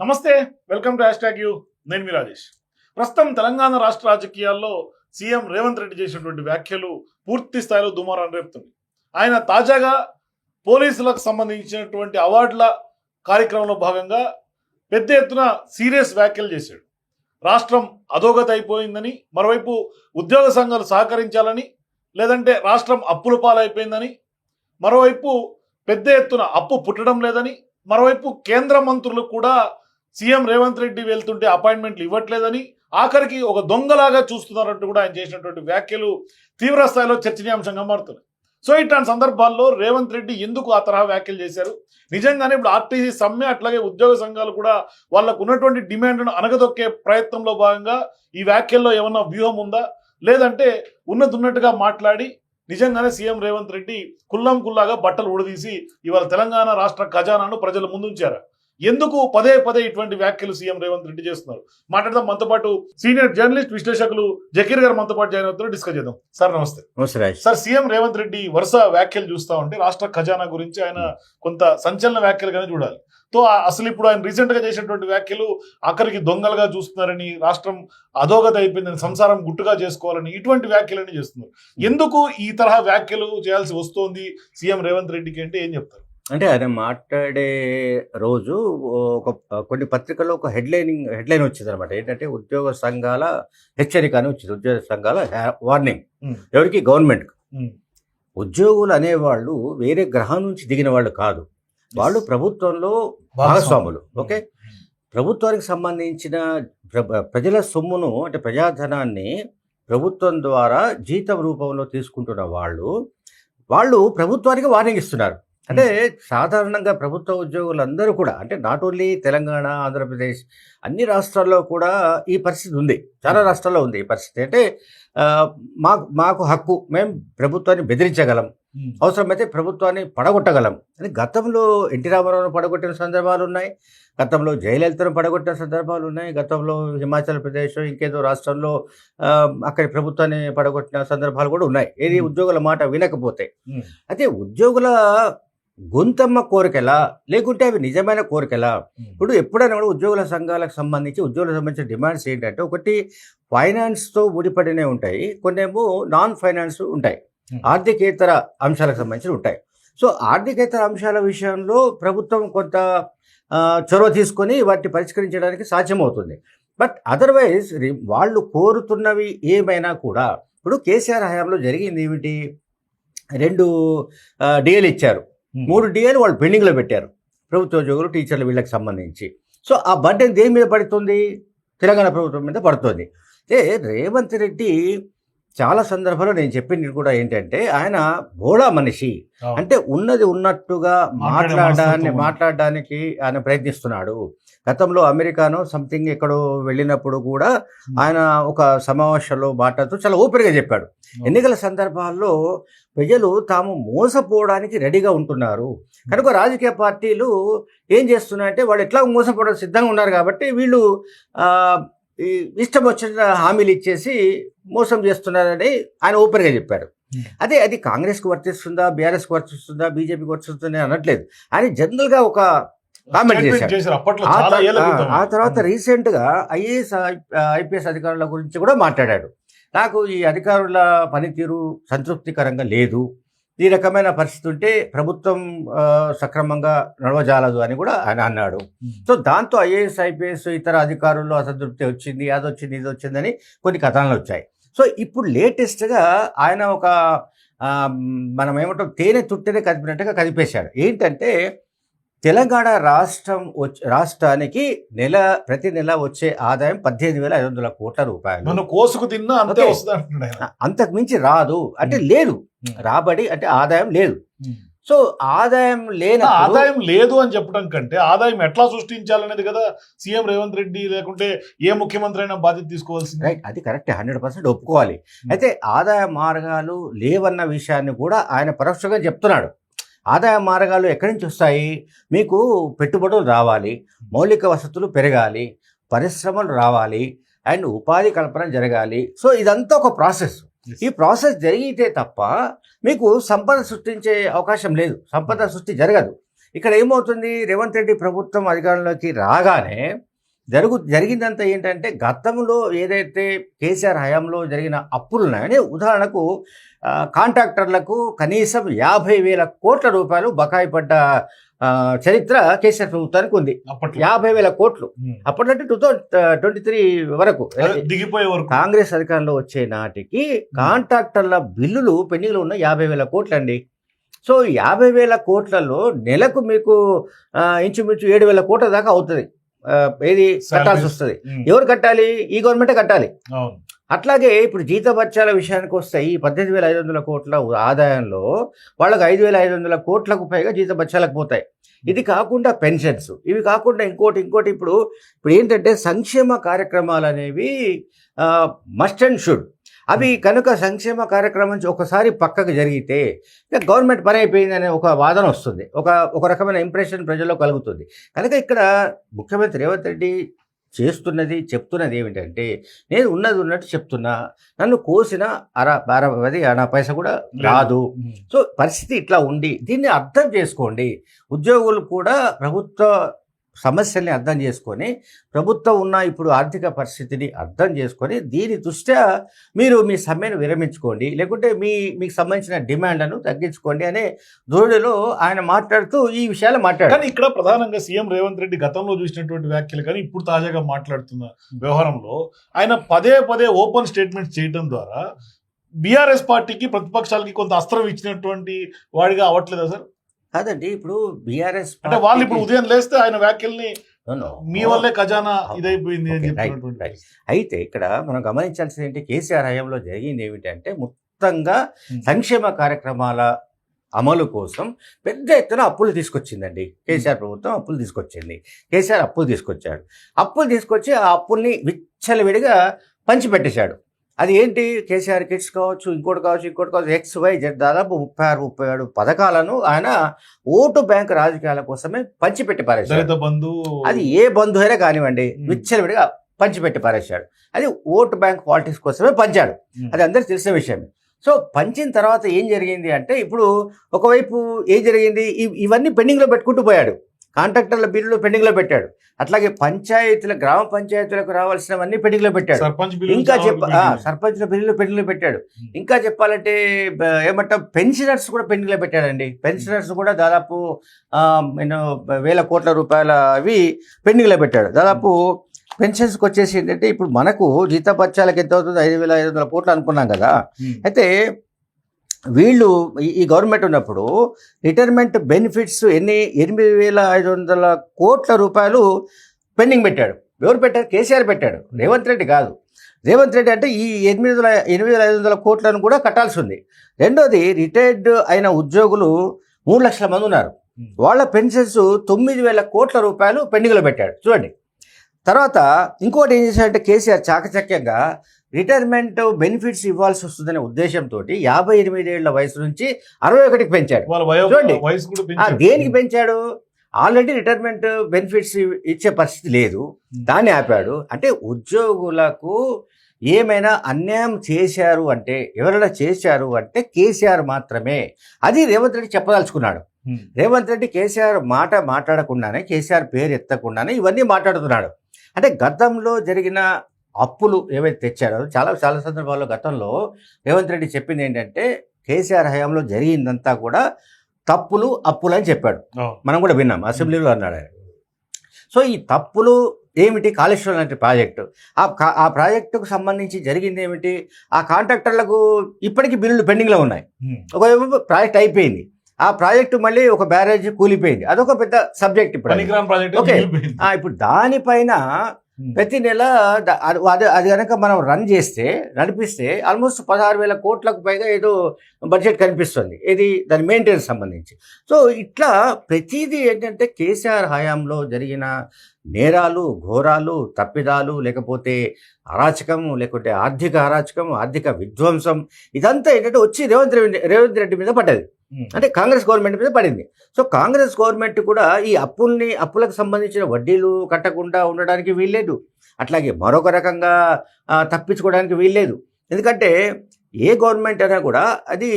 నమస్తే, welcome to hash tag you. నేను మీ రాజేష్. ప్రస్తుతం తెలంగాణ రాష్ట్ర రాజకీయాల్లో సీఎం రేవంత్ రెడ్డి చేసినటువంటి వ్యాఖ్యలు పూర్తి స్థాయిలో దుమారాన్ని రేపుతుంది. ఆయన తాజాగా పోలీసులకు సంబంధించినటువంటి అవార్డుల కార్యక్రమంలో భాగంగా పెద్ద ఎత్తున సీరియస్ వ్యాఖ్యలు చేశాడు. రాష్ట్రం అధోగతి అయిపోయిందని, మరోవైపు ఉద్యోగ సంఘాలు సహకరించాలని, లేదంటే రాష్ట్రం అప్పుల పాలైపోయిందని, మరోవైపు పెద్ద ఎత్తున అప్పు పుట్టడం లేదని, మరోవైపు కేంద్ర మంత్రులు కూడా సీఎం రేవంత్ రెడ్డి వెళ్తుంటే అపాయింట్మెంట్లు ఇవ్వట్లేదని, ఆఖరికి ఒక దొంగలాగా చూస్తున్నారంటూ కూడా ఆయన చేసినటువంటి వ్యాఖ్యలు తీవ్ర స్థాయిలో చర్చనీయాంశంగా మారుతున్నాయి. సో ఇట్లాంటి సందర్భాల్లో రేవంత్ రెడ్డి ఎందుకు ఆ తరహా వ్యాఖ్యలు చేశారు? నిజంగానే ఇప్పుడు ఆర్టీసీ సమ్మె, అట్లాగే ఉద్యోగ సంఘాలు కూడా వాళ్ళకు ఉన్నటువంటి డిమాండ్ను అనగదొక్కే ప్రయత్నంలో భాగంగా ఈ వ్యాఖ్యల్లో ఏమన్నా వ్యూహం ఉందా, లేదంటే ఉన్నట్టుగా మాట్లాడి నిజంగానే సీఎం రేవంత్ రెడ్డి కుల్లం కుల్లాగా బట్టలు ఊడదీసి ఇవాళ తెలంగాణ రాష్ట్ర ఖజానాను ప్రజల ముందుంచారా? ఎందుకు పదే పదే ఇటువంటి వ్యాఖ్యలు సీఎం రేవంత్ రెడ్డి చేస్తున్నారు? మాట్లాడదాం. మనతో పాటు సీనియర్ జర్నలిస్ట్ విశ్లేషకులు జకీర్ గారు మనతో పాటు జాయిన్ అవుతున్నారు. డిస్కస్ చేద్దాం. సార్ నమస్తే. సార్, సీఎం రేవంత్ రెడ్డి వరుస వ్యాఖ్యలు చూస్తా ఉంటే రాష్ట్ర ఖజానా గురించి ఆయన కొంత సంచలన వ్యాఖ్యలుగానే చూడాలి. అసలు ఇప్పుడు ఆయన రీసెంట్ గా చేసినటువంటి వ్యాఖ్యలు ఆఖరికి దొంగలుగా చూస్తున్నారని, రాష్ట్రం అధోగతి అయిపోయిందని, సంసారం గుట్టుగా చేసుకోవాలని ఇటువంటి వ్యాఖ్యలన్నీ చేస్తున్నారు. ఎందుకు ఈ తరహా వ్యాఖ్యలు చేయాల్సి వస్తోంది సీఎం రేవంత్ రెడ్డికి అంటే ఏం చెప్తారు? అంటే ఆయన మాట్లాడే రోజు కొన్ని పత్రికల్లో ఒక హెడ్లైన్ వచ్చింది అనమాట. ఏంటంటే ఉద్యోగ సంఘాల హెచ్చరిక అని వచ్చింది. ఉద్యోగ సంఘాల వార్నింగ్ ఎవరికి? గవర్నమెంట్. ఉద్యోగులు అనేవాళ్ళు వేరే గ్రహం నుంచి దిగిన వాళ్ళు కాదు, వాళ్ళు ప్రభుత్వంలో భాగస్వాములు. ఓకే, ప్రభుత్వానికి సంబంధించిన ప్రజల సొమ్మును, అంటే ప్రజాధనాన్ని ప్రభుత్వం ద్వారా జీతం రూపంలో తీసుకుంటున్న వాళ్ళు ప్రభుత్వానికి వార్నింగ్ ఇస్తున్నారు. అంటే సాధారణంగా ప్రభుత్వ ఉద్యోగులందరూ కూడా, అంటే నాట్ ఓన్లీ తెలంగాణ, ఆంధ్రప్రదేశ్, అన్ని రాష్ట్రాల్లో కూడా ఈ పరిస్థితి ఉంది. చాలా రాష్ట్రాల్లో ఉంది ఈ పరిస్థితి. అంటే మాకు హక్కు, మేము ప్రభుత్వాన్ని బెదిరించగలం, అవసరమైతే ప్రభుత్వాన్ని పడగొట్టగలం అని గతంలో ఎన్టీ రామారావును పడగొట్టిన సందర్భాలు ఉన్నాయి, గతంలో జయలలితను పడగొట్టిన సందర్భాలు ఉన్నాయి, గతంలో హిమాచల్ ప్రదేశ్ ఇంకేదో రాష్ట్రంలో అక్కడి ప్రభుత్వాన్ని పడగొట్టిన సందర్భాలు కూడా ఉన్నాయి. ఏది ఉద్యోగుల మాట వినకపోతే. అయితే ఉద్యోగుల గొంతమ్మ కోరికలా, లేకుంటే అవి నిజమైన కోరికలా? ఇప్పుడు ఎప్పుడైనా కూడా ఉద్యోగుల సంఘాలకు సంబంధించి, ఉద్యోగులకు సంబంధించిన డిమాండ్స్ ఏంటంటే, ఒకటి ఫైనాన్స్తో ముడిపడినే ఉంటాయి, కొన్నేమో నాన్ ఫైనాన్స్ ఉంటాయి, ఆర్థికేతర అంశాలకు సంబంధించి ఉంటాయి. సో ఆర్థికేతర అంశాల విషయంలో ప్రభుత్వం కొంత చొరవ తీసుకొని వాటిని పరిష్కరించడానికి సాధ్యమవుతుంది. బట్ అదర్వైజ్ వాళ్ళు కోరుతున్నవి ఏమైనా కూడా, ఇప్పుడు కేసీఆర్ హయాంలో జరిగింది ఏమిటి? 2 డిఏలు ఇచ్చారు, 3 డిఏలు వాళ్ళు పెండింగ్లో పెట్టారు, ప్రభుత్వ ఉద్యోగులు, టీచర్లు, వీళ్ళకి సంబంధించి. సో ఆ బర్డెన్ దేని మీద పడుతుంది? తెలంగాణ ప్రభుత్వం మీద పడుతుంది. రేవంత్ రెడ్డి చాలా సందర్భాల్లో నేను చెప్పింది కూడా ఏంటంటే, ఆయన బోళా మనిషి, అంటే ఉన్నది ఉన్నట్టుగా మాట్లాడడానికి ఆయన ప్రయత్నిస్తున్నాడు. గతంలో అమెరికానో సంథింగ్ ఎక్కడో వెళ్ళినప్పుడు కూడా ఆయన ఒక సమావేశంలో మాట్లాడుతూ చాలా ఓపెన్గా చెప్పాడు, ఎన్నికల సందర్భాల్లో ప్రజలు తాము మోసపోవడానికి రెడీగా ఉంటున్నారు, కనుక రాజకీయ పార్టీలు ఏం చేస్తున్నాయంటే వాళ్ళు ఎట్లా మోసపోవడానికి సిద్ధంగా ఉన్నారు కాబట్టి వీళ్ళు ఇష్టం వచ్చిన హామీలు ఇచ్చేసి మోసం చేస్తున్నారని ఆయన ఓపెన్గా చెప్పారు. అది కాంగ్రెస్కి వర్తిస్తుందా, బీఆర్ఎస్కి వర్తిస్తుందా, బీజేపీకి వర్తిస్తుందా అనట్లేదు, ఆయన జనరల్గా ఒక కామెంట్ చేశారు. ఆ తర్వాత రీసెంట్గా ఐపీఎస్ అధికారుల గురించి కూడా మాట్లాడాడు. నాకు ఈ అధికారుల పనితీరు సంతృప్తికరంగా లేదు, ఈ రకమైన పరిస్థితి ఉంటే ప్రభుత్వం సక్రమంగా నడవజాలదు అని కూడా ఆయన అన్నాడు. సో దాంతో ఐఏఎస్, ఐపీఎస్, ఇతర అధికారుల్లో అసంతృప్తి వచ్చింది, అది వచ్చింది, ఇది వచ్చిందని కొన్ని కథనాలు వచ్చాయి. సో ఇప్పుడు లేటెస్ట్గా ఆయన ఒక మనం ఏమంటాం, తేనె తుట్టెనే కదిపినట్టుగా కదిపేశాడు. ఏంటంటే, తెలంగాణ రాష్ట్రానికి ప్రతి నెల వచ్చే ఆదాయం 18,500 కోట్ల రూపాయలు. కోసుకు తిన్నా అంతకు మించి రాదు, అంటే లేదు రాబడి, అంటే ఆదాయం లేదు. సో ఆదాయం లేదు అని చెప్పడం కంటే ఆదాయం ఎట్లా సృష్టించాలనేది కదా సీఎం రేవంత్ రెడ్డి, లేకుంటే ఏ ముఖ్యమంత్రి అయినా బాధ్యత తీసుకోవాల్సింది. రైట్, అది కరెక్ట్, 100% ఒప్పుకోవాలి. అయితే ఆదాయ మార్గాలు లేవన్న విషయాన్ని కూడా ఆయన పరోక్షంగా చెప్తున్నాడు. ఆదాయ మార్గాలు ఎక్కడి నుంచి వస్తాయి? మీకు పెట్టుబడులు రావాలి, మౌలిక వసతులు పెరగాలి, పరిశ్రమలు రావాలి, అండ్ ఉపాధి కల్పన జరగాలి. సో ఇదంతా ఒక ప్రాసెస్. ఈ ప్రాసెస్ జరిగితే తప్ప మీకు సంపద సృష్టించే అవకాశం లేదు, సంపద సృష్టి జరగదు. ఇక్కడ ఏమవుతుంది, రేవంత్ రెడ్డి ప్రభుత్వం అధికారంలోకి రాగానే జరిగిందంతా ఏంటంటే గతంలో ఏదైతే కేసీఆర్ హయాంలో జరిగిన అప్పులు ఉన్నాయని, ఉదాహరణకు కాంట్రాక్టర్లకు కనీసం 50,000 కోట్ల రూపాయలు బకాయి పడ్డ చరిత్ర కేసీఆర్ ప్రభుత్వానికి ఉంది. 50,000 కోట్లు అప్పట్లో 2023 వరకు దిగిపోయే వరకు కాంగ్రెస్ అధికారంలో వచ్చే నాటికి కాంట్రాక్టర్ల బిల్లులు పెండింగ్లో ఉన్న 50,000 కోట్లు అండి. సో 50,000 కోట్లలో నెలకు మీకు ఇంచుమించు 7,000 కోట్ల దాకా అవుతుంది. ఏది కట్టాల్సి వస్తుంది. ఎవరు కట్టాలి? ఈ గవర్నమెంటే కట్టాలి. అట్లాగే ఇప్పుడు జీతభత్యాల విషయానికి వస్తే ఈ 18,500 కోట్ల ఆదాయంలో వాళ్ళకి 5,500 కోట్లకు పైగా జీతభత్యాలకు పోతాయి. ఇది కాకుండా పెన్షన్స్, ఇవి కాకుండా ఇంకోటి ఇప్పుడు ఏంటంటే సంక్షేమ కార్యక్రమాలు అనేవి మస్ట్ అండ్ షుడ్. అవి కనుక సంక్షేమ కార్యక్రమం నుంచి ఒకసారి పక్కకు జరిగితే గవర్నమెంట్ పని అయిపోయిందనే ఒక వాదన వస్తుంది, ఒక రకమైన ఇంప్రెషన్ ప్రజల్లో కలుగుతుంది. కనుక ఇక్కడ ముఖ్యమంత్రి రేవంత్ రెడ్డి చెప్తున్నది ఏమిటంటే, నేను ఉన్నట్టు చెప్తున్నా, నన్ను కోసిన అనా పైసా కూడా రాదు. సో పరిస్థితి ఇట్లా ఉంది, దీన్ని అర్థం చేసుకోండి. ఉద్యోగులు కూడా ప్రభుత్వ సమస్యల్ని అర్థం చేసుకొని, ప్రభుత్వం ఉన్న ఇప్పుడు ఆర్థిక పరిస్థితిని అర్థం చేసుకొని దీని దృష్ట్యా మీరు మీ సమ్మెను విరమించుకోండి, లేకుంటే మీకు సంబంధించిన డిమాండ్లను తగ్గించుకోండి అనే ధోరణిలో ఆయన మాట్లాడుతూ ఈ విషయాలు మాట్లాడారు. కానీ ఇక్కడ ప్రధానంగా సీఎం రేవంత్ రెడ్డి గతంలో చూసినటువంటి వ్యాఖ్యలు కానీ ఇప్పుడు తాజాగా మాట్లాడుతున్న వ్యవహారంలో ఆయన పదే ఓపెన్ స్టేట్మెంట్స్ చేయడం ద్వారా బీఆర్ఎస్ పార్టీకి ప్రతిపక్షాలకి కొంత అస్త్రం ఇచ్చినటువంటి వాడిగా అవ్వట్లేదా సార్? కాదండి, ఇప్పుడు బీఆర్ఎస్ అంటే వాళ్ళు ఇప్పుడు ఉదయం లేస్తే ఆయన వ్యాఖ్యల్ని మీ వల్లే ఖజానా ఇదైపోయింది అని చెప్పినటువంటి. అయితే ఇక్కడ మనం గమనించాల్సింది ఏంటి, కేసీఆర్ హయాంలో జరిగింది ఏమిటంటే మొత్తంగా సంక్షేమ కార్యక్రమాల అమలు కోసం పెద్ద ఎత్తున అప్పులు తీసుకొచ్చిందండి. కేసీఆర్ ప్రభుత్వం అప్పులు తీసుకొచ్చింది. కేసీఆర్ అప్పులు తీసుకొచ్చి ఆ అప్పుల్ని విచ్చలవిడిగా పంచిపెట్టేశాడు. అది ఏంటి, కేసీఆర్ కిట్స్ కావచ్చు, ఇంకోటి కావచ్చు, XYZ దాదాపు 36-37 పథకాలను ఆయన ఓటు బ్యాంక్ రాజకీయాల కోసమే పంచిపెట్టి పారేశాడు. అది ఏ బంధు అయినా కానివ్వండి, విచ్చలవిడిగా పంచిపెట్టి పారేశాడు. అది ఓటు బ్యాంక్ పాలిటిక్స్ కోసమే పంచాడు, అది అందరికీ తెలిసిన విషయమే. సో పంచిన తర్వాత ఏం జరిగింది అంటే, ఇప్పుడు ఒకవైపు ఏం జరిగింది, ఇవన్నీ పెండింగ్లో పెట్టుకుంటూ పోయాడు. కాంట్రాక్టర్ల బిల్లులు పెండింగ్లో పెట్టాడు. అట్లాగే గ్రామ పంచాయతీలకు రావాల్సినవన్నీ పెండింగ్లో పెట్టాడు. ఇంకా సర్పంచ్ల బిల్లులు పెండింగ్లో పెట్టాడు. ఇంకా చెప్పాలంటే ఏమంటాం, పెన్షనర్స్ కూడా పెండింగ్లో పెట్టాడండి. పెన్షనర్స్ కూడా దాదాపు 1,000 కోట్ల రూపాయల అవి పెండింగ్లో పెట్టాడు. దాదాపు పెన్షన్స్కి వచ్చేసి ఏంటంటే, ఇప్పుడు మనకు జీతభత్యాలకు ఎంత అవుతుంది, 5,500 కోట్లు అనుకున్నాం కదా. అయితే వీళ్ళు ఈ గవర్నమెంట్ ఉన్నప్పుడు రిటైర్మెంట్ బెనిఫిట్స్ 8,500 కోట్ల రూపాయలు పెండింగ్ పెట్టాడు. ఎవరు పెట్టారు? కేసీఆర్ పెట్టాడు, రేవంత్ రెడ్డి కాదు. రేవంత్ రెడ్డి అంటే ఈ 8,500 కోట్లను కూడా కట్టాల్సి ఉంది. రెండోది, రిటైర్డ్ అయిన ఉద్యోగులు 3 లక్షల మంది ఉన్నారు. వాళ్ళ పెన్షన్స్ 9,000 కోట్ల రూపాయలు పెండింగ్లో పెట్టాడు. చూడండి. తర్వాత ఇంకోటి ఏం చేశాడంటే కేసీఆర్ చాకచక్యంగా రిటైర్మెంట్ బెనిఫిట్స్ ఇవ్వాల్సి వస్తుందనే ఉద్దేశంతో 58 ఏళ్ల వయసు నుంచి 61కి పెంచాడు. చూడండి, దేనికి పెంచాడు? ఆల్రెడీ రిటైర్మెంట్ బెనిఫిట్స్ ఇచ్చే పరిస్థితి లేదు, దాన్ని ఆపాడు. అంటే ఉద్యోగులకు ఏమైనా అన్యాయం చేశారు అంటే, ఎవరైనా చేశారు అంటే కేసీఆర్ మాత్రమే. అది రేవంత్ రెడ్డి చెప్పదలుచుకున్నాడు. రేవంత్ రెడ్డి కేసీఆర్ మాట్లాడకుండానే, కేసీఆర్ పేరు ఎత్తకుండానే ఇవన్నీ మాట్లాడుతున్నాడు. అంటే గతంలో జరిగిన అప్పులు ఏవైతే తెచ్చారో చాలా సందర్భాల్లో గతంలో రేవంత్ రెడ్డి చెప్పింది ఏంటంటే, కేసీఆర్ హయాంలో జరిగిందంతా కూడా అప్పులు అని చెప్పాడు. మనం కూడా విన్నాం, అసెంబ్లీలో అన్నాడు ఆయన. సో ఈ తప్పులు ఏమిటి? కాళేశ్వరం లాంటి ప్రాజెక్టు, ఆ ప్రాజెక్టుకు సంబంధించి జరిగింది ఏమిటి? ఆ కాంట్రాక్టర్లకు ఇప్పటికీ బిల్లులు పెండింగ్లో ఉన్నాయి. ఒకవైపు ప్రాజెక్ట్ అయిపోయింది, ఆ ప్రాజెక్టు మళ్ళీ ఒక బ్యారేజ్ కూలిపోయింది, అదొక పెద్ద సబ్జెక్ట్. ఇప్పుడు దానిపైన ప్రతి నెల అది కనుక మనం నడిపిస్తే ఆల్మోస్ట్ 16,000 కోట్లకు పైగా ఏదో బడ్జెట్ కనిపిస్తుంది. ఇది దాని మెయింటెనెన్స్ సంబంధించి. సో ఇట్లా ప్రతిదీ ఏంటంటే కేసీఆర్ హయాంలో జరిగిన నేరాలు, ఘోరాలు, తప్పిదాలు, లేకపోతే అరాచకం, లేకుంటే ఆర్థిక అరాచకం, ఆర్థిక విధ్వంసం, ఇదంతా ఏంటంటే వచ్చి రేవంత్ రెడ్డి మీద పడ్డది. అంటే కాంగ్రెస్ గవర్నమెంట్ మీద పడింది. సో కాంగ్రెస్ గవర్నమెంట్ కూడా ఈ అప్పులకు సంబంధించిన వడ్డీలు కట్టకుండా ఉండడానికి వీల్లేదు, అట్లాగే మరొక రకంగా తప్పించుకోవడానికి వీల్లేదు. ఎందుకంటే ఏ గవర్నమెంట్ అయినా కూడా అది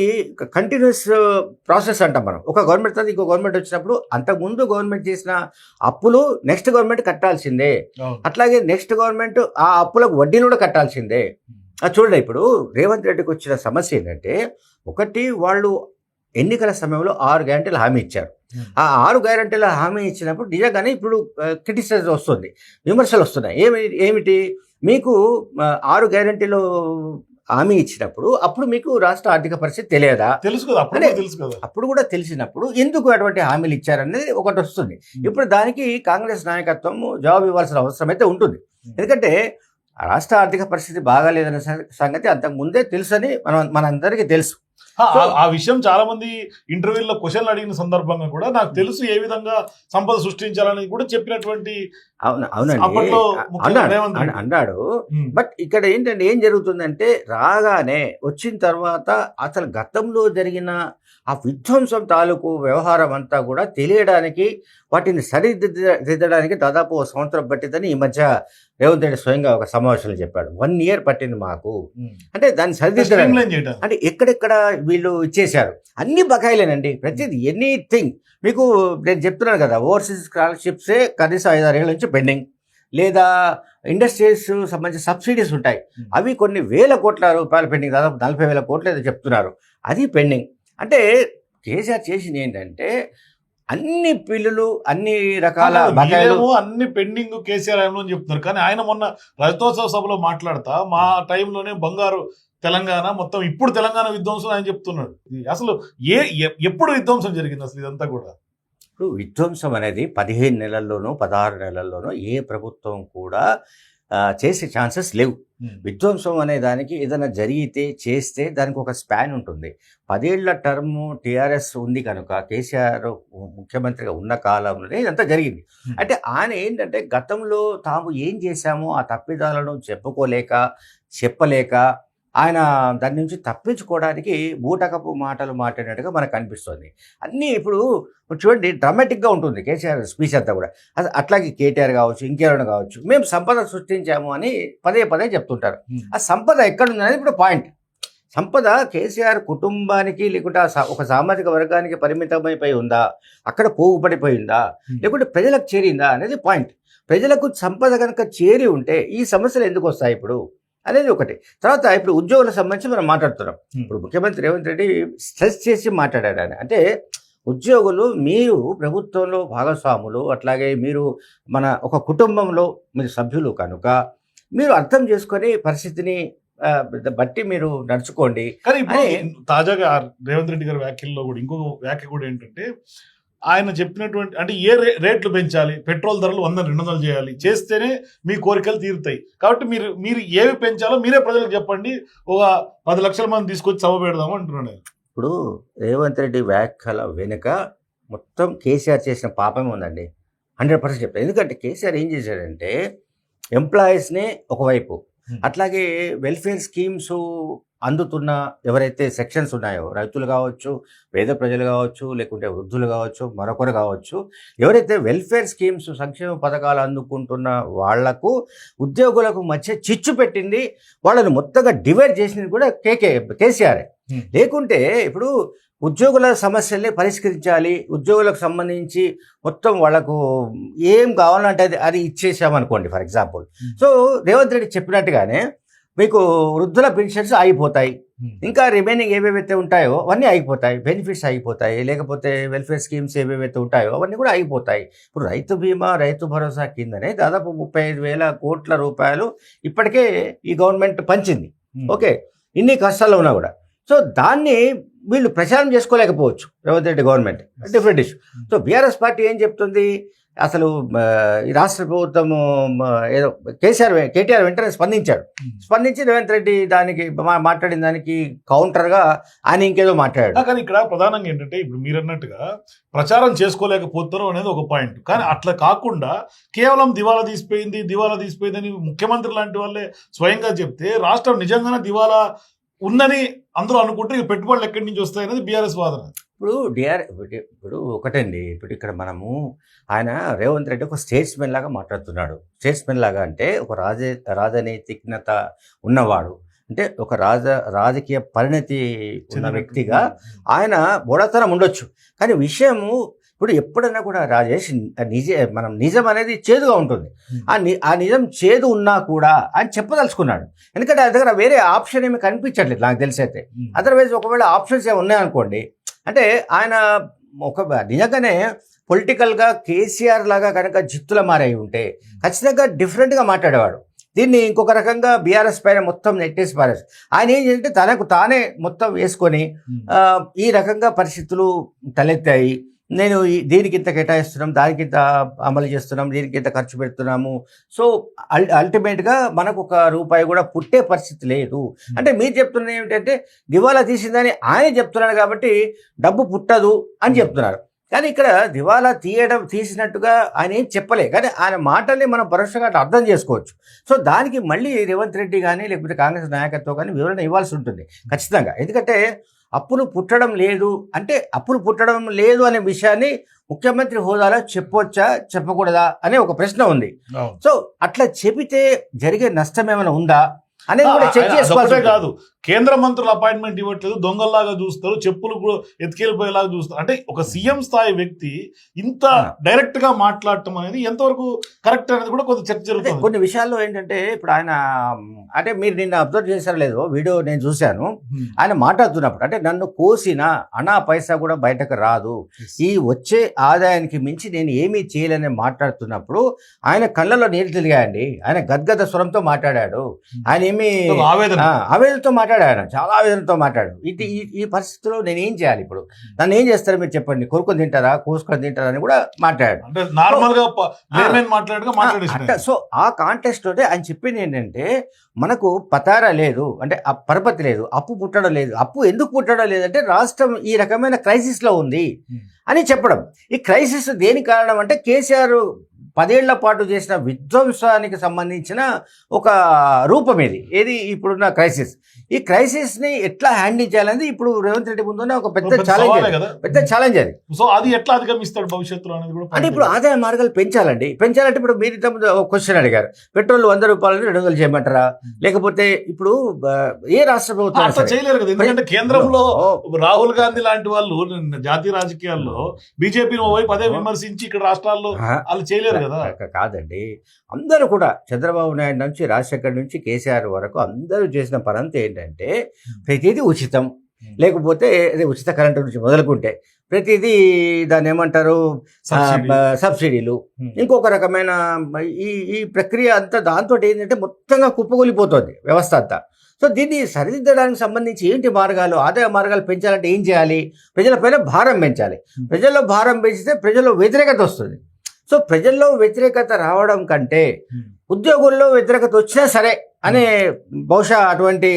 కంటిన్యూస్ ప్రాసెస్ అంటాం మనం. ఒక గవర్నమెంట్ తర్వాత ఇంకో గవర్నమెంట్ వచ్చినప్పుడు అంతకుముందు గవర్నమెంట్ చేసిన అప్పులు నెక్స్ట్ గవర్నమెంట్ కట్టాల్సిందే. అవును. అట్లాగే నెక్స్ట్ గవర్నమెంట్ ఆ అప్పులకు వడ్డీలు కూడా కట్టాల్సిందే. చూడండి, ఇప్పుడు రేవంత్ రెడ్డికి వచ్చిన సమస్య ఏంటంటే, ఒకటి వాళ్ళు ఎన్నికల సమయంలో 6 గ్యారెంటీలు హామీ ఇచ్చారు. ఆ 6 గ్యారెంటీల హామీ ఇచ్చినప్పుడు నిజంగానే ఇప్పుడు క్రిటిసిజం వస్తుంది, విమర్శలు వస్తున్నాయి. ఏమిటి మీకు 6 గ్యారెంటీలు హామీ ఇచ్చినప్పుడు అప్పుడు మీకు రాష్ట్ర ఆర్థిక పరిస్థితి తెలియదా? తెలుసు కదా, అప్పుడు అంటే కూడా తెలుసు కదా. అప్పుడు కూడా తెలిసినప్పుడు ఎందుకు అటువంటి హామీలు ఇచ్చారనేది ఒకటి వస్తుంది. ఇప్పుడు దానికి కాంగ్రెస్ నాయకత్వం జవాబు ఇవ్వాల్సిన అవసరం అయితే ఉంటుంది. ఎందుకంటే రాష్ట్ర ఆర్థిక పరిస్థితి బాగాలేదనే సంగతి అంతకు ముందే తెలుసని మనందరికీ తెలుసు. ఆ విషయం చాలా మంది ఇంటర్వ్యూలో క్వశ్చన్లు అడిగిన సందర్భంగా కూడా నాకు తెలుసు ఏ విధంగా సంపద సృష్టించాలని కూడా చెప్పినటువంటి అప్పట్లో అవునండి అన్నాడు. బట్ ఇక్కడ ఏంటంటే ఏం జరుగుతుందంటే, రాగానే వచ్చిన తర్వాత అసలు గతంలో జరిగిన ఆ విధ్వంసం తాలూకు వ్యవహారం అంతా కూడా తెలియడానికి, వాటిని సరిదిద్దడానికి దాదాపు 1 సంవత్సరం పట్టిందని ఈ మధ్య రేవంత్ రెడ్డి స్వయంగా ఒక సమావేశంలో చెప్పాడు. 1 year పట్టింది మాకు. అంటే దాన్ని సరిదిద్దడానికి, అంటే ఎక్కడెక్కడ వీళ్ళు ఇచ్చేశారు అన్ని బకాయిలేనండి. ప్రతిదీ ఎనీథింగ్ మీకు నేను చెప్తున్నాను కదా, ఓవర్సీస్ స్కాలర్షిప్సే కనీసం 5-6 ఏళ్ళ నుంచి పెండింగ్, లేదా ఇండస్ట్రీస్ సంబంధించిన సబ్సిడీస్ ఉంటాయి, అవి కొన్ని వేల కోట్ల రూపాయలు పెండింగ్, దాదాపు 40,000 కోట్లు ఏదో చెప్తున్నారు, అది పెండింగ్. అంటే కేసీఆర్ చేసింది ఏంటంటే, అన్ని బిల్లులు అన్ని రకాల బకాయిలు అన్ని పెండింగ్ కేసీఆర్ అని చెప్తున్నారు. కానీ ఆయన మొన్న రజతోత్సవ సభలో మాట్లాడతా మా టైంలోనే బంగారు తెలంగాణ, మొత్తం ఇప్పుడు తెలంగాణ విధ్వంసం ఆయన చెప్తున్నాడు. అసలు ఎప్పుడు విధ్వంసం జరిగింది అసలు ఇదంతా కూడా? ఇప్పుడు విధ్వంసం అనేది 15 నెలల్లోనూ 16 నెలల్లోనూ ఏ ప్రభుత్వం కూడా చేసే ఛాన్సెస్ లేవు. విధ్వంసం అనే దానికి ఏదైనా జరిగితే చేస్తే దానికి ఒక స్పాన్ ఉంటుంది. 10 ఏళ్ల టర్మ్ టీఆర్ఎస్ ఉంది కనుక కేసీఆర్ ముఖ్యమంత్రిగా ఉన్న కాలంలోనే ఇదంతా జరిగింది. అంటే ఆయన ఏంటంటే, గతంలో తాము ఏం చేశామో ఆ తప్పిదాలను చెప్పలేక ఆయన దాని నుంచి తప్పించుకోవడానికి బూటకపు మాటలు మాట్లాడినట్టుగా మనకు అనిపిస్తుంది. అన్నీ ఇప్పుడు చూడండి, డ్రామాటిక్గా ఉంటుంది కేసీఆర్ స్పీచ్ అంతా కూడా. అట్లాగే కేటీఆర్ కావచ్చు, ఇంకెవరైనా కావచ్చు, మేము సంపద సృష్టించాము అని పదే చెప్తుంటారు. ఆ సంపద ఎక్కడుంది అనేది ఇప్పుడు పాయింట్. సంపద కేసీఆర్ కుటుంబానికి లేకుంటే ఒక సామాజిక వర్గానికి పరిమితమైపోయి ఉందా, అక్కడ పోగుపడిపోయిందా, లేకుంటే ప్రజలకు చేరిందా అనేది పాయింట్. ప్రజలకు సంపద కనుక చేరి ఉంటే ఈ సమస్యలు ఎందుకు వస్తాయి ఇప్పుడు అనేది ఒకటి. తర్వాత ఇప్పుడు ఉద్యోగులకు సంబంధించి మనం మాట్లాడుతున్నాం. ఇప్పుడు ముఖ్యమంత్రి రేవంత్ రెడ్డి స్ట్రెస్ చేసి మాట్లాడాడు ఆయన. అంటే ఉద్యోగులు, మీరు ప్రభుత్వంలో భాగస్వాములు, అట్లాగే మీరు మన ఒక కుటుంబంలో మీరు సభ్యులు కనుక మీరు అర్థం చేసుకొని పరిస్థితిని బట్టి మీరు నడుచుకోండి. కానీ ఇప్పుడు తాజాగా రేవంత్ రెడ్డి గారి వ్యాఖ్యల్లో కూడా ఇంకొక వ్యాఖ్య కూడా ఏంటంటే, ఆయన చెప్పినటువంటి అంటే రేట్లు పెంచాలి, పెట్రోల్ ధరలు 100-200 చేయాలి, చేస్తేనే మీ కోరికలు తీరుతాయి. కాబట్టి మీరు ఏవి పెంచాలో మీరే ప్రజలకు చెప్పండి, ఒక 10 లక్షల మంది తీసుకొచ్చి సభ పెడదాము అంటున్నాడు. ఇప్పుడు రేవంత్ రెడ్డి వ్యాఖ్యల వెనుక మొత్తం కేసీఆర్ చేసిన పాపమే ఉందండి. 100% చెప్తాను. ఎందుకంటే కేసీఆర్ ఏం చేశాడంటే, ఎంప్లాయీస్ని ఒకవైపు, అట్లాగే వెల్ఫేర్ స్కీమ్స్ అందుతున్న ఎవరైతే సెక్షన్స్ ఉన్నాయో, రైతులు కావచ్చు, పేద ప్రజలు కావచ్చు, లేకుంటే వృద్ధులు కావచ్చు, మరొకరు కావచ్చు, ఎవరైతే వెల్ఫేర్ స్కీమ్స్ సంక్షేమ పథకాలు అందుకుంటున్న వాళ్లకు ఉద్యోగులకు మధ్య చిచ్చు పెట్టింది, వాళ్ళని మొత్తంగా డివైడ్ చేసింది కూడా కేసీఆర్. లేకుంటే ఇప్పుడు ఉద్యోగుల సమస్యల్ని పరిష్కరించాలి, ఉద్యోగులకు సంబంధించి మొత్తం వాళ్ళకు ఏం కావాలంటే అది ఇచ్చేసామనుకోండి for example. So Revanth Reddy చెప్పినట్టుగానే మీకు వృద్ధుల పెన్షన్స్ ఆగిపోతాయి, ఇంకా రిమైనింగ్ ఏవేవైతే ఉంటాయో అవన్నీ ఆగిపోతాయి, బెనిఫిట్స్ ఆగిపోతాయి, లేకపోతే వెల్ఫేర్ స్కీమ్స్ ఏవేవైతే ఉంటాయో అవన్నీ కూడా ఆగిపోతాయి. ఇప్పుడు రైతు బీమా, రైతు భరోసా కిందనే దాదాపు 35,000 కోట్ల రూపాయలు ఇప్పటికే ఈ గవర్నమెంట్ పంచింది. ఓకే, ఇన్ని కష్టాల్లో ఉన్నా కూడా. సో దాన్ని వీళ్ళు ప్రచారం చేసుకోలేకపోవచ్చు Revanth Reddy government, different issue. So BRS party ఏం చెప్తుంది, అసలు ఈ రాష్ట్ర ప్రభుత్వం ఏదో కేటీఆర్ వెంటనే స్పందించి రేవంత్ రెడ్డి దానికి మాట్లాడిన దానికి కౌంటర్గా ఆయన ఇంకేదో మాట్లాడాడు. కానీ ఇక్కడ ప్రధానంగా ఏంటంటే, ఇప్పుడు మీరు అన్నట్టుగా ప్రచారం చేసుకోలేకపోతారు అనేది ఒక పాయింట్. కానీ అట్లా కాకుండా కేవలం దివాలా తీసిపోయింది అని ముఖ్యమంత్రి లాంటి వాళ్ళే స్వయంగా చెప్తే రాష్ట్రం నిజంగానే దివాలా ఉందని అందరూ అనుకుంటే పెట్టుబడులు ఎక్కడి నుంచి వస్తాయనేది బీఆర్ఎస్ వాదన. ఇప్పుడు ఒకటండి, ఇప్పుడు ఇక్కడ మనము ఆయన రేవంత్ రెడ్డి ఒక స్టేట్స్మెన్ లాగా మాట్లాడుతున్నాడు. స్టేట్స్మెన్ లాగా అంటే ఒక రాజనైతికత ఉన్నవాడు, అంటే ఒక రాజకీయ పరిణతి ఉన్న వ్యక్తిగా ఆయన బోడతనం ఉండొచ్చు. కానీ విషయము ఇప్పుడు ఎప్పుడైనా కూడా రాజేష్ నిజం అనేది చేదుగా ఉంటుంది. ఆ నిజం చేదు ఉన్నా కూడా ఆయన చెప్పదలుచుకున్నాడు. ఎందుకంటే ఆయన దగ్గర వేరే ఆప్షన్ ఏమి కనిపించట్లేదు నాకు తెలిసి అయితే. అదర్వైజ్ ఒకవేళ ఆప్షన్స్ ఏమి ఉన్నాయనుకోండి, అంటే ఆయన నిజంగానే పొలిటికల్గా కేసీఆర్ లాగా కనుక జిత్తుల మారై ఉంటే ఖచ్చితంగా డిఫరెంట్గా మాట్లాడేవాడు. దీన్ని ఇంకొక రకంగా బీఆర్ఎస్ పైన మొత్తం నెట్టేసి పారేసి ఆయన ఏం చేస్తే తనకు తానే మొత్తం వేసుకొని ఈ రకంగా పరిస్థితులు తలెత్తాయి. నేను దీనికి ఇంత కేటాయిస్తున్నాం, దానికి ఇంత అమలు చేస్తున్నాం, దీనికి ఇంత ఖర్చు పెడుతున్నాము. సో అల్టిమేట్గా మనకు ఒక రూపాయి కూడా పుట్టే పరిస్థితి లేదు. అంటే మీరు చెప్తున్నది ఏమిటంటే దివాలా తీసిందని ఆయన చెప్తున్నాడు కాబట్టి డబ్బు పుట్టదు అని చెప్తున్నారు. కానీ ఇక్కడ దివాలా తీసినట్టుగా ఆయన ఏం చెప్పలే, కానీ ఆయన మాటల్ని మనం పరోక్షంగా అర్థం చేసుకోవచ్చు. సో దానికి మళ్ళీ రేవంత్ రెడ్డి కానీ లేకపోతే కాంగ్రెస్ నాయకత్వం కానీ వివరణ ఇవ్వాల్సి ఉంటుంది ఖచ్చితంగా. ఎందుకంటే అప్పులు పుట్టడం లేదు అంటే అప్పులు పుట్టడం లేదు అనే విషయాన్ని ముఖ్యమంత్రి హోదాలో చెప్పొచ్చా చెప్పకూడదా అనే ఒక ప్రశ్న ఉంది. సో అట్లా చెబితే జరిగే నష్టం ఏమైనా ఉందా అనేది కూడా చెక్ చేసుకోవాల్సి కాదు. కేంద్ర మంత్రుల అపాయింట్మెంట్ ఇవ్వట్లేదు, దొంగల్లాగా చూస్తారు, చెప్పులు కూడా ఎత్తుకెళ్ళిపోయేలాగా చూస్తారు. అంటే ఒక సీఎం స్థాయి వ్యక్తి ఇంత డైరెక్ట్ గా మాట్లాడటం అనేది ఎంతవరకు కరెక్ట్ అనేది కూడా కొంత చర్చ జరుగుతుంది. కొన్ని విషయాల్లో ఏంటంటే ఇప్పుడు ఆయన అంటే మీరు నిన్న అబ్జర్వ్ చేశారో లేదో వీడియో నేను చూశాను. ఆయన మాట్లాడుతున్నప్పుడు అంటే నన్ను కోసిన అనా పైసా కూడా బయటకు రాదు, ఈ వచ్చే ఆదాయానికి మించి నేను ఏమీ చేయలేని మాట్లాడుతున్నప్పుడు ఆయన కళ్ళలో నీళ్ళు తిరిగాయండి. ఆయన గద్గద స్వరంతో మాట్లాడాడు. ఆయన ఏమి ఆవేదనతో మాట్లాడాడు, చాలా ఆవేదనతో మాట్లాడాడు. ఈ పరిస్థితిలో నేను ఏం చేయాలి, ఇప్పుడు నన్ను ఏం చేస్తారు మీరు చెప్పండి, కొరుకొని తింటారా కోసుకొని తింటారా అని కూడా మాట్లాడాడు. సో ఆ కాంటెస్ట్ తోటే ఆయన చెప్పింది ఏంటంటే మనకు పతారా లేదు, అంటే పరపతి లేదు, అప్పు పుట్టడం లేదు. అప్పు ఎందుకు పుట్టడం లేదంటే రాష్ట్రం ఈ రకమైన క్రైసిస్ లో ఉంది అని చెప్పడం. ఈ క్రైసిస్ దేనికి కారణం అంటే కేసీఆర్ 10 ఏళ్ల పాటు చేసిన విధ్వంసానికి సంబంధించిన ఒక రూపం ఏది ఇప్పుడున్న క్రైసిస్. ఈ క్రైసిస్ ని ఎట్లా హ్యాండిల్ చేయాలనేది ఇప్పుడు రేవంత్ రెడ్డి ముందున్న ఒక పెద్ద ఛాలెంజ్ అది. సో అది ఎట్లా అధిగమిస్తాడు భవిష్యత్తులో అనేది కూడా. అంటే ఇప్పుడు ఆదాయ మార్గాలు పెంచాలంటే ఇప్పుడు మీరు ఇంతకుముందు ఒక క్వశ్చన్ అడిగారు, పెట్రోల్ 100 రూపాయలని 200 చేయమంటారా, లేకపోతే ఇప్పుడు ఏ రాష్ట్ర ప్రభుత్వం చేయలేరు కదా. ఎందుకంటే కేంద్రంలో రాహుల్ గాంధీ లాంటి వాళ్ళు జాతీయ రాజకీయాల్లో బీజేపీని వైపు అదే విమర్శించి ఇక్కడ రాష్ట్రాల్లో వాళ్ళు చేయలేరు. కాదండి, అందరూ కూడా చంద్రబాబు నాయుడు నుంచి రాజశేఖర్ నుంచి కేసీఆర్ వరకు అందరూ చేసిన పరంతా ఏంటంటే ప్రతిదీ ఉచితం, లేకపోతే అదే ఉచిత కరెంటు నుంచి మొదలుకుంటే ప్రతిదీ దాన్ని ఏమంటారు సబ్సిడీలు, ఇంకొక రకమైన ఈ ప్రక్రియ అంతా దాంతో ఏంటంటే మొత్తంగా కుప్పగొలిపోతుంది వ్యవస్థ అంతా. సో దీన్ని సరిదిద్దడానికి సంబంధించి ఏంటి మార్గాలు, ఆదాయ మార్గాలు పెంచాలంటే ఏం చేయాలి, ప్రజలపైన భారం పెంచాలి. ప్రజల్లో భారం పెంచితే ప్రజల్లో వ్యతిరేకత వస్తుంది. సో ప్రజల్లో వ్యతిరేకత రావడం కంటే ఉద్యోగుల్లో వ్యతిరేకత వచ్చినా సరే అనే బహుశా అటువంటి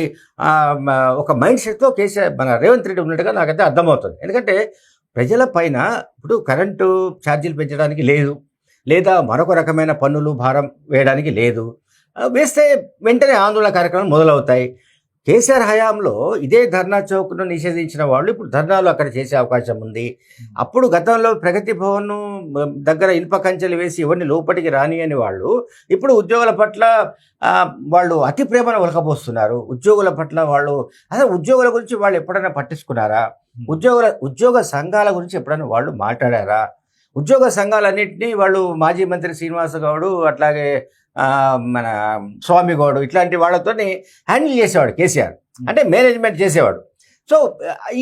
ఒక మైండ్ సెట్తో కేసీఆర్ మన రేవంత్ రెడ్డి ఉన్నట్టుగా నాకైతే అర్థమవుతుంది. ఎందుకంటే ప్రజల పైన ఇప్పుడు కరెంటు ఛార్జీలు పెంచడానికి లేదు, లేదా మరొక రకమైన పన్నులు భారం వేయడానికి లేదు. వేస్తే వెంటనే ఆందోళన కార్యక్రమాలు మొదలవుతాయి. కేసీఆర్ హయాంలో ఇదే ధర్నా చౌక్ను నిషేధించిన వాళ్ళు ఇప్పుడు ధర్నాలు అక్కడ చేసే అవకాశం ఉంది. అప్పుడు గతంలో ప్రగతి భవన్ దగ్గర ఇనుప కంచెలు వేసి ఎవరిని లోపలికి రానియని వాళ్ళు ఇప్పుడు ఉద్యోగుల పట్ల వాళ్ళు అతి ప్రేమను ఒలకపోస్తున్నారు. ఉద్యోగుల పట్ల వాళ్ళు అసలు ఉద్యోగుల గురించి వాళ్ళు ఎప్పుడైనా పట్టించుకున్నారా, ఉద్యోగ సంఘాల గురించి ఎప్పుడైనా వాళ్ళు మాట్లాడారా? ఉద్యోగ సంఘాలన్నింటినీ వాళ్ళు మాజీ మంత్రి శ్రీనివాస గౌడ్ అట్లాగే మన స్వామి గౌడ్ ఇట్లాంటి వాళ్ళతో హ్యాండిల్ చేసేవాడు కేసీఆర్, అంటే మేనేజ్మెంట్ చేసేవాడు. సో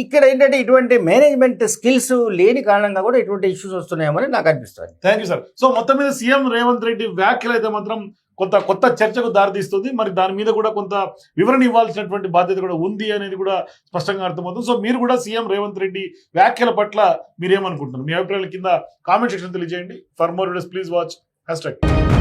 ఇక్కడ ఏంటంటే ఇటువంటి మేనేజ్మెంట్ స్కిల్స్ లేని కారణంగా కూడా ఇటువంటి ఇష్యూస్ వస్తున్నాయేమని నాకు అనిపిస్తుంది. Thank you sir. సో మొత్తం మీద సీఎం రేవంత్ రెడ్డి వ్యాఖ్యలు అయితే మాత్రం కొత్త చర్చకు దారితీస్తుంది. మరి దాని మీద కూడా కొంత వివరణ ఇవ్వాల్సినటువంటి బాధ్యత కూడా ఉంది అనేది కూడా స్పష్టంగా అర్థమవుతుంది. సో మీరు కూడా సీఎం రేవంత్ రెడ్డి వ్యాఖ్యల పట్ల మీరేమనుకుంటున్నారు, మీ అభిప్రాయాల కింద కామెంట్ సెక్షన్ తెలియజేయండి. For more videos please watch #.